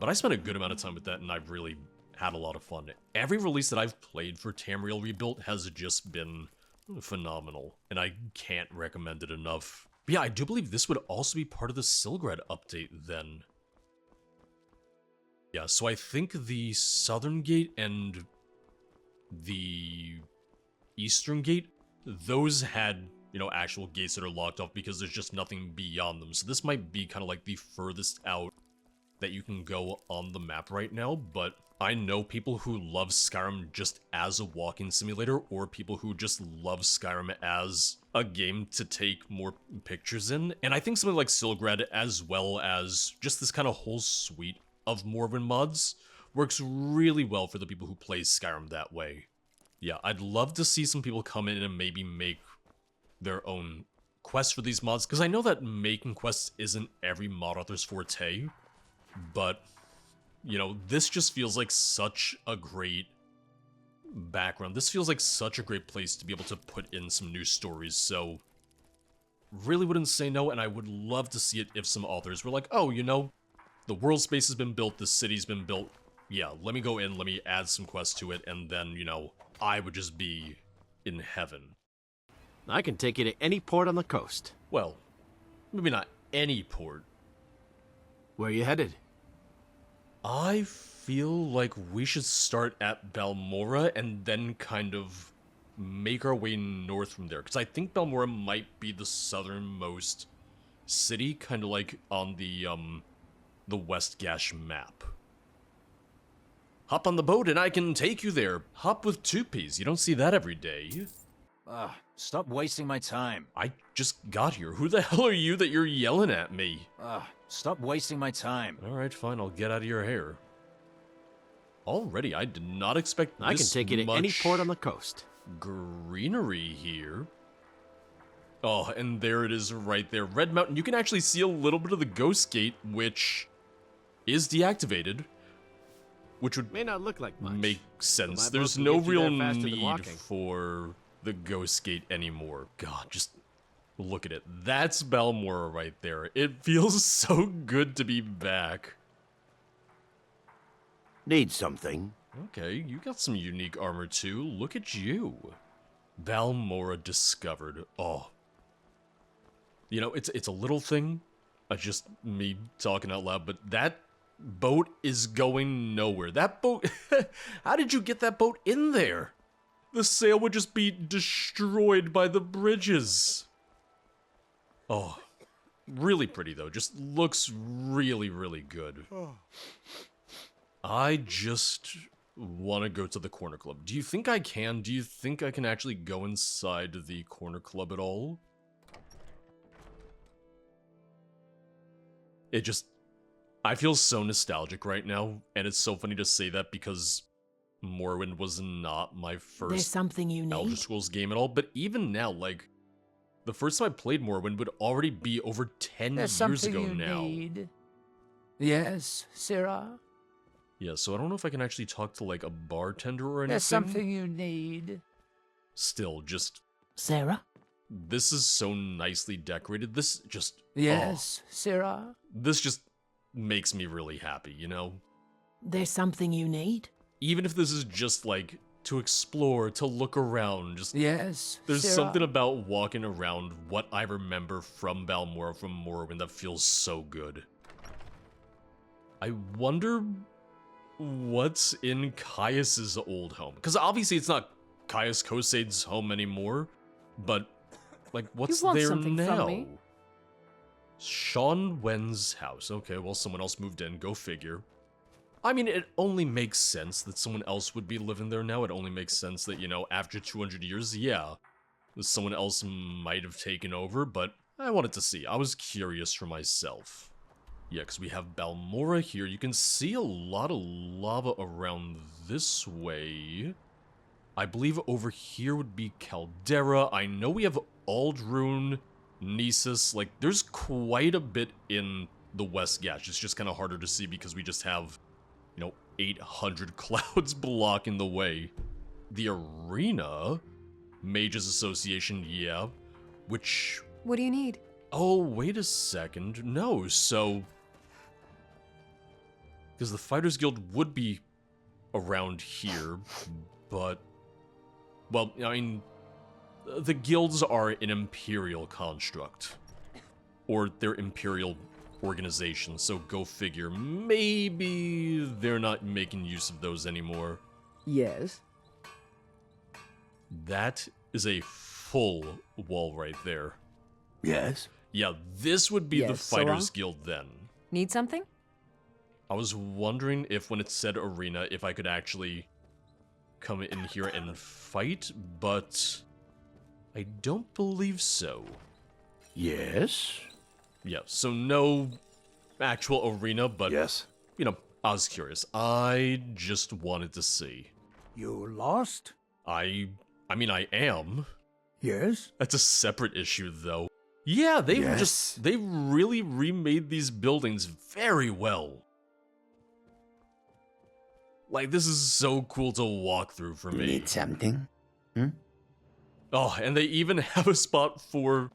but I spent a good amount of time with that and I've really had a lot of fun. Every release that I've played for Tamriel Rebuilt has just been phenomenal, and I can't recommend it enough. But yeah, I do believe this would also be part of the Silgrad update then. Yeah, so I think the Southern Gate and the Eastern Gate, those had, you know, actual gates that are locked off because there's just nothing beyond them. So this might be kind of like the furthest out that you can go on the map right now, but I know people who love Skyrim just as a walking simulator, or people who just love Skyrim as a game to take more pictures in, and I think something like Silgrad, as well as just this kind of whole suite of Morrowind mods, works really well for the people who play Skyrim that way. Yeah, I'd love to see some people come in and maybe make their own quests for these mods, because I know that making quests isn't every mod author's forte, but, you know, this just feels like such a great background. This feels like such a great place to be able to put in some new stories, so really wouldn't say no, and I would love to see it if some authors were like, oh, you know, the world space has been built, the city's been built, yeah, let me go in, let me add some quests to it, and then, you know, I would just be in heaven. I can take you to any port on the coast. Well, maybe not any port. Where are you headed? I feel like we should start at Balmora and then kind of make our way north from there, because I think Balmora might be the southernmost city, kind of like on the West Gash map. Hop on the boat and I can take you there. Hop with 2 Ps. You don't see that every day. Stop wasting my time. I just got here. Who the hell are you that you're yelling at me? Stop wasting my time. Alright, fine. I'll get out of your hair. Already, I did not expect I can take you to any port on the coast. Greenery here. Oh, and there it is right there. Red Mountain. You can actually see a little bit of the Ghost Gate, which is deactivated. Which would may not look like much. Make sense. So there's no real need for the Ghost Gate anymore. God, just look at it. That's Balmora right there. It feels so good to be back. Need something? Okay, you got some unique armor too. Look at you. Balmora discovered. Oh. You know, it's a little thing. Just me talking out loud, but that boat is going nowhere. That boat... How did you get that boat in there? The sail would just be destroyed by the bridges. Oh. Really pretty, though. Just looks really, really good. I just want to go to the Corner Club. Do you think I can? Do you think I can actually go inside the Corner Club at all? It just... I feel so nostalgic right now, and it's so funny to say that because Morrowind was not my first There's something you Elder need. Scrolls game at all, but even now, like, the first time I played Morrowind would already be over 10 There's years something ago you now. need. Yes, Sirrah? Yeah, so I don't know if I can actually talk to, like, a bartender or anything. There's something you need. Still, just... Sarah? This is so nicely decorated. This just... Yes, Sirrah? This just makes me really happy, you know? There's something you need? Even if this is just, like, to explore, to look around, just... Yes, There's Sirrah? something about walking around what I remember from Balmora, from Morrowind, that feels so good. I wonder what's in Caius's old home. Because obviously it's not Caius Kosaid's home anymore, but, like, what's want there something from now? me? Sean Wen's house. Okay, well, someone else moved in. Go figure. I mean, it only makes sense that someone else would be living there now. It only makes sense that, you know, after 200 years, yeah, someone else might have taken over, but I wanted to see. I was curious for myself. Yeah, because we have Balmora here. You can see a lot of lava around this way. I believe over here would be Caldera. I know we have Aldrune, Nisus. Like, there's quite a bit in the West Gash. It's just kind of harder to see because we just have, you know, 800 clouds blocking the way. The arena, Mages Association, yeah. Which... What do you need? Oh, wait a second. No, so... Because the Fighters Guild would be around here, but... Well, I mean... The guilds are an imperial construct. Or they're imperial organizations, so go figure. Maybe they're not making use of those anymore. Yes. That is a full wall right there. Yes. Yeah, this would be the Yes, Fighters Sora? Guild then. Need something? I was wondering if when it said arena, if I could actually come in here and fight, but I don't believe so. Yes. Yeah, so no actual arena, but, Yes. you know, I was curious. I just wanted to see. You lost? I mean, I am. Yes. That's a separate issue, though. Yeah, they they really remade these buildings very well. Like, this is so cool to walk through for me. Need something? Hmm? Oh, and they even have a spot for,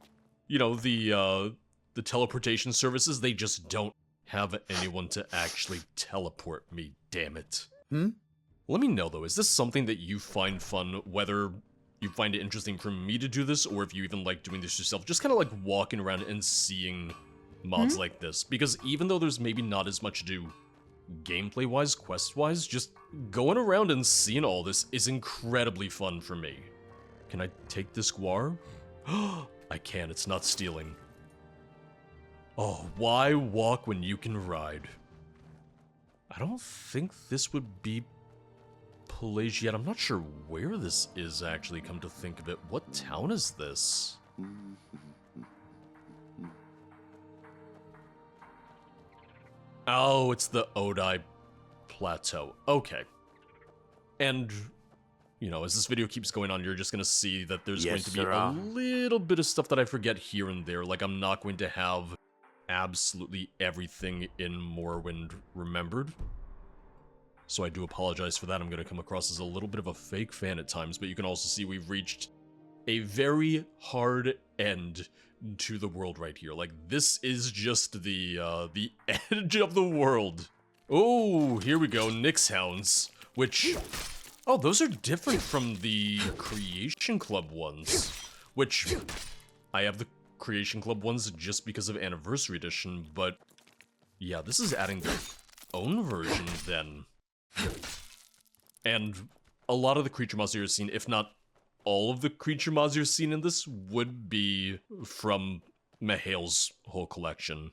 you know, the teleportation services. They just don't have anyone to actually teleport me, damn it. Let me know, though, is this something that you find fun, whether you find it interesting for me to do this, or if you even like doing this yourself? Just kind of like walking around and seeing mods like this. Because even though there's maybe not as much to do gameplay-wise, quest-wise, just going around and seeing all this is incredibly fun for me. Can I take this guar? I can, it's not stealing. Oh, why walk when you can ride? I don't think this would be Pelagiat. I'm not sure where this is, actually, come to think of it. What town is this? Oh, it's the Odai Plateau. Okay. And, you know, as this video keeps going on, you're just going to see that there's going to be a little bit of stuff that I forget here and there. Like, I'm not going to have absolutely everything in Morrowind remembered. So I do apologize for that. I'm going to come across as a little bit of a fake fan at times, but you can also see we've reached a very hard end to the world right here. Like, this is just the edge of the world. Oh, here we go, Nyx Hounds, which... Oh, those are different from the Creation Club ones, which I have the Creation Club ones just because of Anniversary Edition, but yeah, this is adding their own version then. And a lot of the creature mods you're seeing, if not all of the creature mods you're seeing in this, would be from Mihail's whole collection.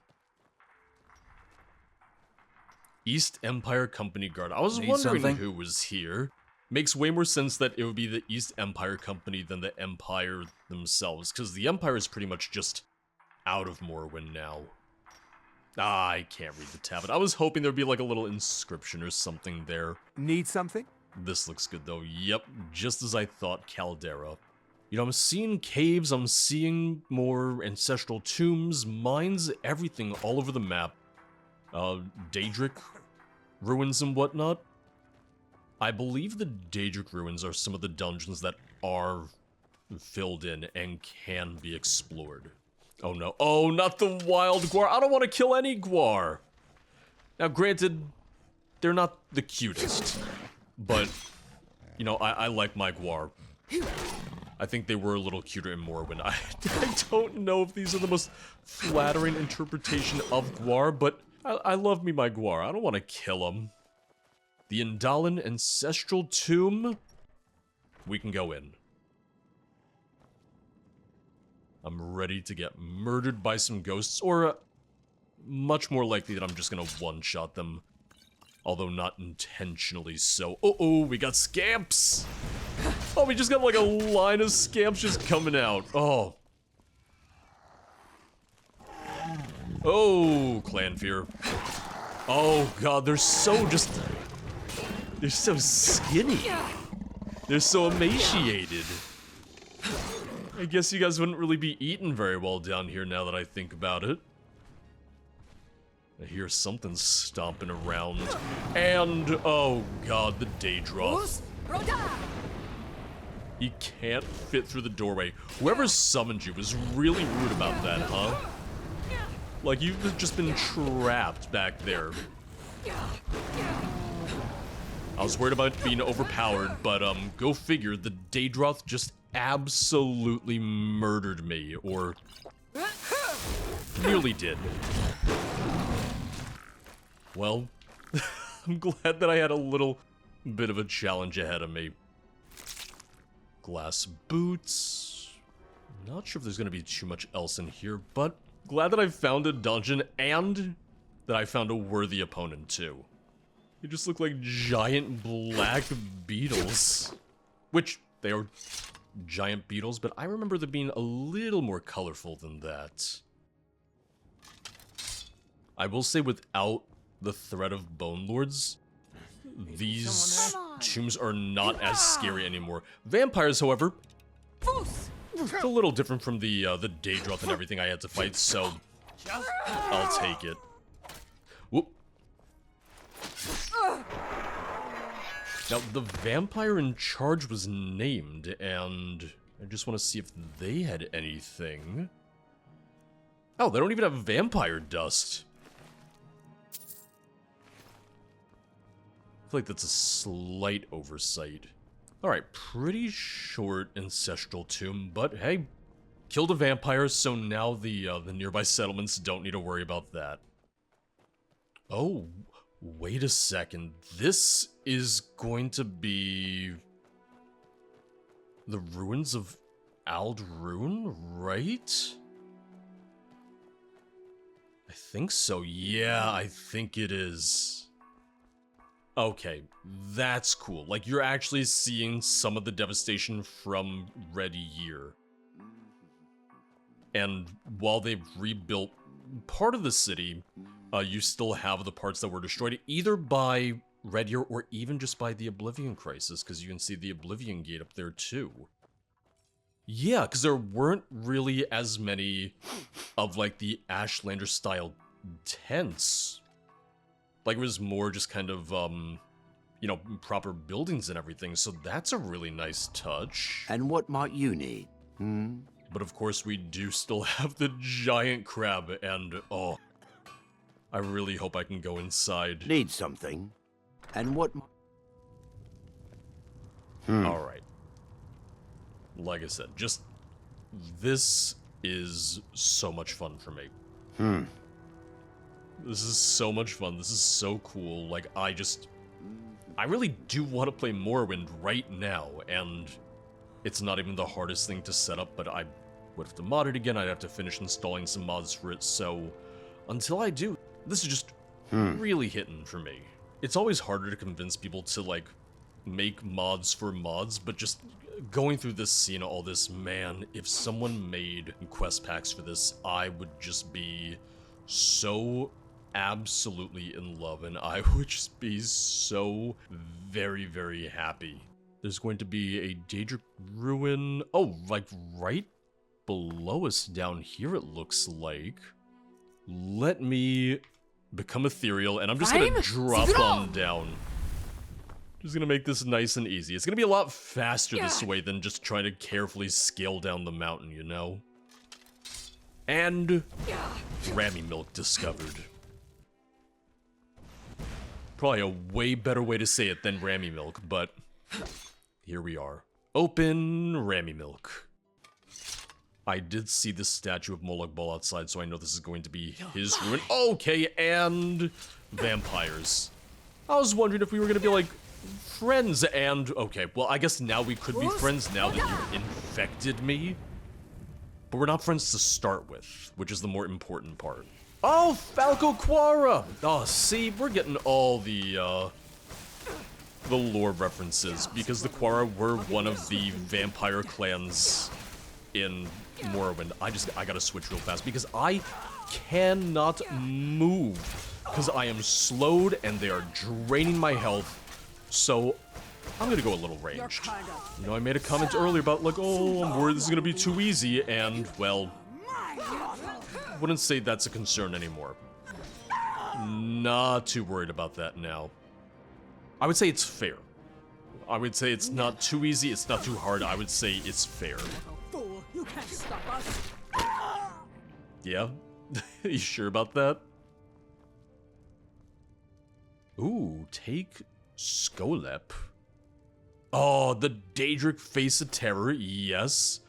East Empire Company Guard. I was Need wondering something? who was here. Makes way more sense that it would be the East Empire Company than the Empire themselves, because the Empire is pretty much just out of Morrowind now. I can't read the tab, but I was hoping there'd be like a little inscription or something there. Need something? This looks good though. Yep, just as I thought, Caldera. You know, I'm seeing caves, I'm seeing more ancestral tombs, mines, everything all over the map. Daedric ruins and whatnot. I believe the Daedric ruins are some of the dungeons that are filled in and can be explored. Oh no. Oh, not the wild Gwar. I don't want to kill any Gwar. Now, granted, they're not the cutest, but, you know, I like my Gwar. I think they were a little cuter in Morrowind. I don't know if these are the most flattering interpretation of Gwar, but I love me my Gwar. I don't want to kill him. The Indalin Ancestral Tomb. We can go in. I'm ready to get murdered by some ghosts, or much more likely that I'm just gonna one-shot them. Although not intentionally so. Uh-oh, we got scamps! Oh, we just got like a line of scamps just coming out. Oh. Oh, clan fear. Oh god, they're so just... They're so skinny. They're so emaciated. I guess you guys wouldn't really be eating very well down here now that I think about it. I hear something stomping around. And, oh god, the Daedroth. He can't fit through the doorway. Whoever summoned you was really rude about that, huh? Like, you've just been trapped back there. I was worried about being overpowered, but, go figure, the Daedroth just absolutely murdered me, or nearly did. Well, I'm glad that I had a little bit of a challenge ahead of me. Glass boots. Not sure if there's gonna be too much else in here, but glad that I found a dungeon and that I found a worthy opponent too. They just look like giant black beetles. Which, they are giant beetles, but I remember them being a little more colorful than that. I will say without the threat of Bone Lords, these tombs are not as scary anymore. Vampires, however, it's a little different from the Daedroth and everything I had to fight, so I'll take it. Whoop. Now, the vampire in charge was named, and I just want to see if they had anything. Oh, they don't even have vampire dust. I feel like that's a slight oversight. Alright, pretty short ancestral tomb, but hey, killed a vampire, so now the nearby settlements don't need to worry about that. Oh, wait a second. This is going to be the ruins of Aldrune, right? I think so. Yeah, I think it is. Okay, that's cool. Like, you're actually seeing some of the devastation from Red Year. And while they've rebuilt part of the city, you still have the parts that were destroyed, either by Red Year or even just by the Oblivion Crisis, because you can see the Oblivion Gate up there too. Yeah, because there weren't really as many of, like, the Ashlander-style tents. Like, it was more just kind of, you know, proper buildings and everything, so that's a really nice touch. And what might you need? But of course, we do still have the giant crab, and, oh, I really hope I can go inside. Need something? And what... Alright. Like I said, just... this is so much fun for me. This is so much fun. This is so cool. Like, I really do want to play Morrowind right now, and it's not even the hardest thing to set up, but I would have to mod it again. I'd have to finish installing some mods for it, so until I do, this is just really hitting for me. It's always harder to convince people to, like, make mods for mods, but just going through this scene, all this, man, if someone made quest packs for this, I would just be so absolutely in love, and I would just be so very, very happy. There's going to be a Daedric ruin, oh, like right below us down here, it looks like. Let me become ethereal, and I'm just gonna drop on down. Just gonna make this nice and easy. It's gonna be a lot faster this way than just trying to carefully scale down the mountain, you know? And Rammy Milk discovered. Probably a way better way to say it than Rammy Milk, but here we are. Open Rammy Milk. I did see the statue of Moloch Ball outside, so I know this is going to be his ruin. Okay, and vampires. I was wondering if we were gonna be like friends and... Okay, well, I guess now we could be friends now that you've infected me. But we're not friends to start with, which is the more important part. Oh, Falco Quara! Oh, see, we're getting all the lore references, because the Quara were one of the vampire clans in Morrowind. I gotta switch real fast, because I cannot move, because I am slowed and they are draining my health. So, I'm gonna go a little ranged. You know, I made a comment earlier about, like, oh, I'm worried this is gonna be too easy, and, well, I wouldn't say that's a concern anymore. Not too worried about that now. I would say it's fair. I would say it's not too easy, it's not too hard, I would say it's fair. You can't stop us. Yeah? You sure about that? Ooh, take Skolep. Oh, the Daedric Face of Terror, yes.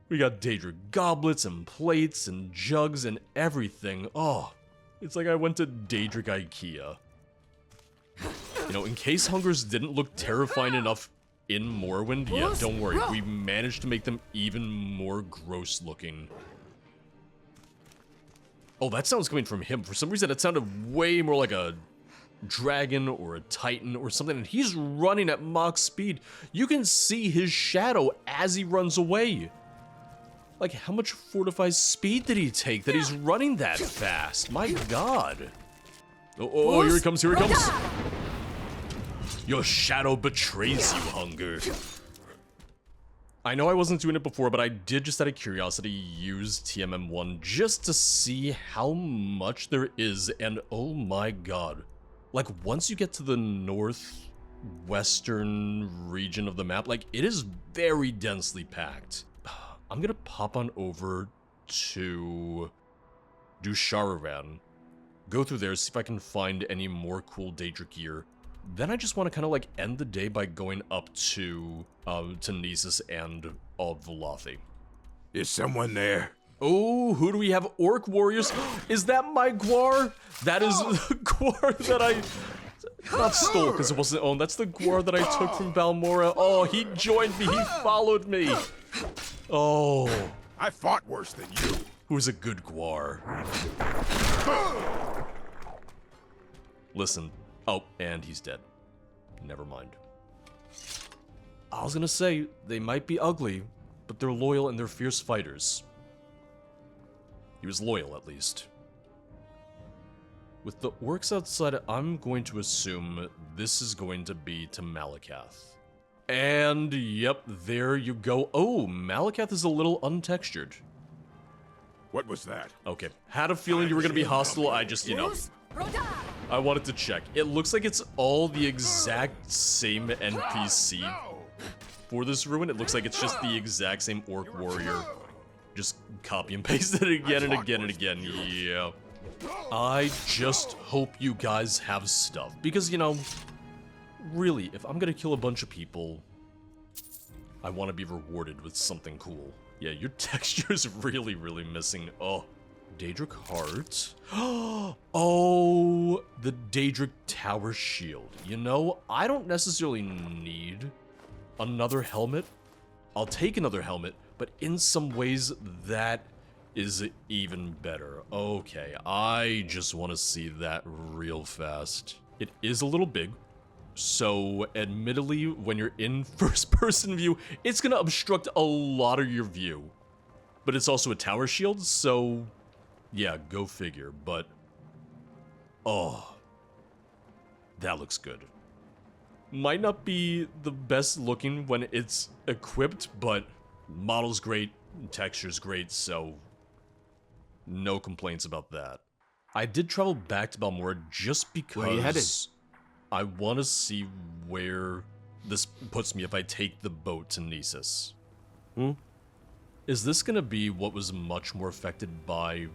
We got Daedric goblets and plates and jugs and everything. Oh, it's like I went to Daedric IKEA. You know, in case hungers didn't look terrifying enough in Morrowind, yeah, don't worry. We managed to make them even more gross looking. Oh, that sound's coming from him. For some reason, it sounded way more like a dragon or a titan or something, and he's running at Mach speed. You can see his shadow as he runs away. Like, how much fortified speed did he take that he's running that fast? My god. Oh, here he comes, here he comes. Your shadow betrays you, hunger. I know I wasn't doing it before, but I did, just out of curiosity, use TMM1 just to see how much there is, and oh my god. Like, once you get to the northwestern region of the map, like, it is very densely packed. I'm gonna pop on over to Dusharavan, go through there, see if I can find any more cool Daedric gear. Then I just want to kind of like end the day by going up to Nisus and Velothi. Is someone there? Oh, who do we have? Orc warriors? Is that my Gwar? That is the Gwar that I not stole because it wasn't owned. That's the Gwar that I took from Balmora. Oh, he joined me. He followed me. Oh. I fought worse than you. Who's a good Gwar? Listen. Oh, and he's dead. Never mind. I was gonna say, they might be ugly, but they're loyal and they're fierce fighters. He was loyal, at least. With the orcs outside, I'm going to assume this is going to be to Malakath. And, yep, there you go. Oh, Malakath is a little untextured. What was that? Okay, had a feeling you were gonna be hostile, I just, you know... I wanted to check. It looks like it's all the exact same NPC for this ruin. It looks like it's just the exact same orc warrior. Just copy and paste it again and again and again. Yeah. I just hope you guys have stuff. Because, you know, really, if I'm gonna kill a bunch of people, I want to be rewarded with something cool. Yeah, your texture is really, really missing. Oh. Daedric Heart. Oh, the Daedric Tower Shield. You know, I don't necessarily need another helmet. I'll take another helmet, but in some ways that is even better. Okay, I just want to see that real fast. It is a little big, so admittedly, when you're in first-person view, it's gonna obstruct a lot of your view. But it's also a tower shield, so yeah, go figure. But oh, that looks good. Might not be the best looking when it's equipped, but model's great, texture's great, so no complaints about that. I did travel back to Balmora just because Where you headed? I want to see where this puts me if I take the boat to Nisus. Is this going to be what was much more affected by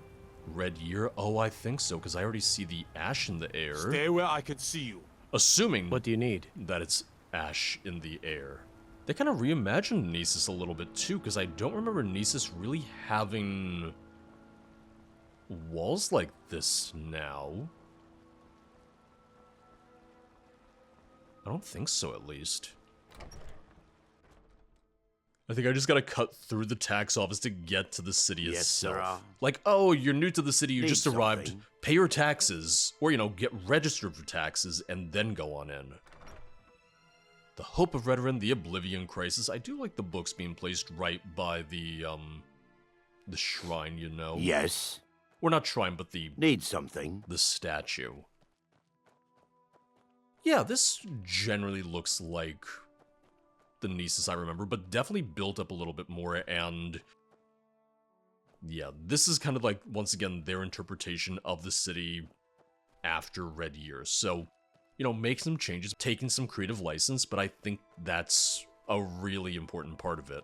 Red Year? Oh, I think so, because I already see the ash in the air. Stay where I can see you. Assuming What do you need? that it's ash in the air. They kind of reimagined Nisus a little bit too, because I don't remember Nisus really having walls like this now. I don't think so, at least. I think I just gotta cut through the tax office to get to the city Yes, itself. sir. Like, oh, you're new to the city, you Need just arrived, something. pay your taxes, or, you know, get registered for taxes, and then go on in. The Hope of Redoran, the Oblivion Crisis. I do like the books being placed right by the shrine, you know? Yes. Or not shrine, but Need something. the statue. Yeah, this generally looks like the Nisus I remember, but definitely built up a little bit more, and yeah, this is kind of like, once again, their interpretation of the city after Red Year. So, you know, make some changes, taking some creative license, but I think that's a really important part of it.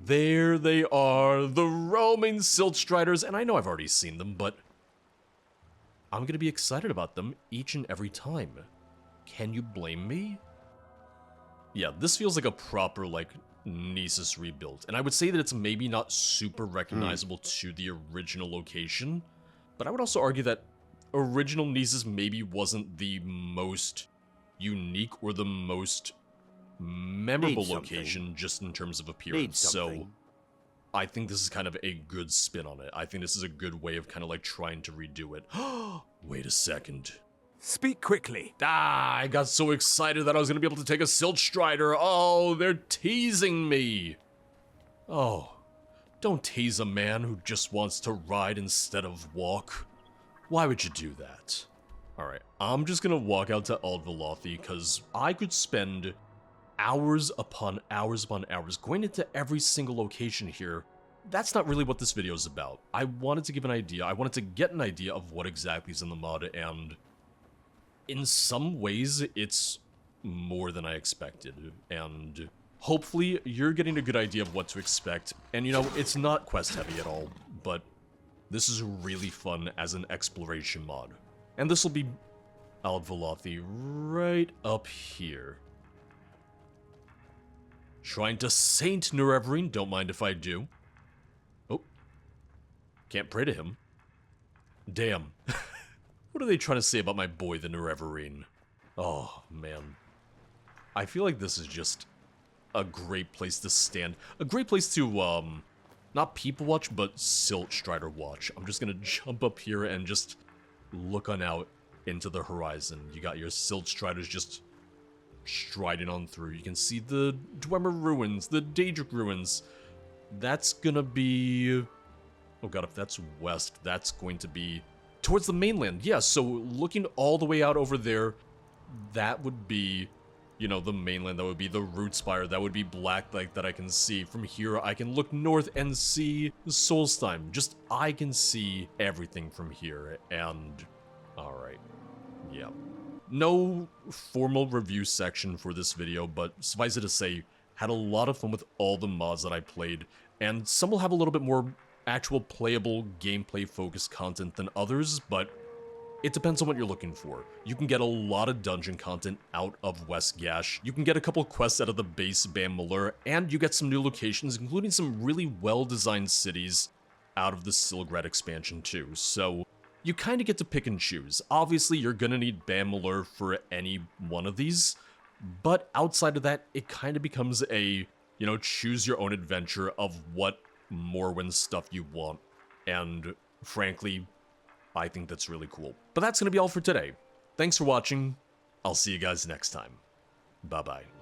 There they are, the roaming Silt Striders, and I know I've already seen them, but I'm gonna be excited about them each and every time. Can you blame me? Yeah, this feels like a proper, like, Nisus rebuild. And I would say that it's maybe not super recognizable to the original location, but I would also argue that original Nisus maybe wasn't the most unique or the most memorable Need something. location just in terms of appearance. So something. I think this is kind of a good spin on it. I think this is a good way of kind of like trying to redo it. Wait a second. Speak quickly. I got so excited that I was going to be able to take a Silt Strider. Oh, they're teasing me. Oh, don't tease a man who just wants to ride instead of walk. Why would you do that? Alright, I'm just going to walk out to Ald-Velothi because I could spend hours upon hours upon hours going into every single location here. That's not really what this video is about. I wanted to give an idea. I wanted to get an idea of what exactly is in the mod, and in some ways, it's more than I expected, and hopefully you're getting a good idea of what to expect. And you know, it's not quest heavy at all, but this is really fun as an exploration mod. And this will be Ald-Velothi right up here. Shrine to Saint Nureverine, don't mind if I do. Oh, can't pray to him. Damn. What are they trying to say about my boy, the Nureverine? Oh, man. I feel like this is just a great place to stand. A great place to, not people watch, but Silt Strider watch. I'm just gonna jump up here and just look on out into the horizon. You got your Silt Striders just striding on through. You can see the Dwemer ruins, the Daedric ruins. That's gonna be... oh god, if that's west, that's going to be towards the mainland. Yeah, so looking all the way out over there, that would be, you know, the mainland. That would be the Root Spire. That would be Black Lake that I can see. From here, I can look north and see Solstheim. Just, I can see everything from here, and... alright. Yeah. No formal review section for this video, but suffice it to say, had a lot of fun with all the mods that I played, and some will have a little bit more actual playable, gameplay-focused content than others, but it depends on what you're looking for. You can get a lot of dungeon content out of West Gash, you can get a couple quests out of the base Baan Malur, and you get some new locations, including some really well-designed cities out of the Silgrad expansion too, so you kind of get to pick and choose. Obviously, you're gonna need Baan Malur for any one of these, but outside of that, it kind of becomes a, you know, choose your own adventure of what Morrowind stuff you want. And frankly, I think that's really cool. But that's going to be all for today. Thanks for watching. I'll see you guys next time. Bye-bye.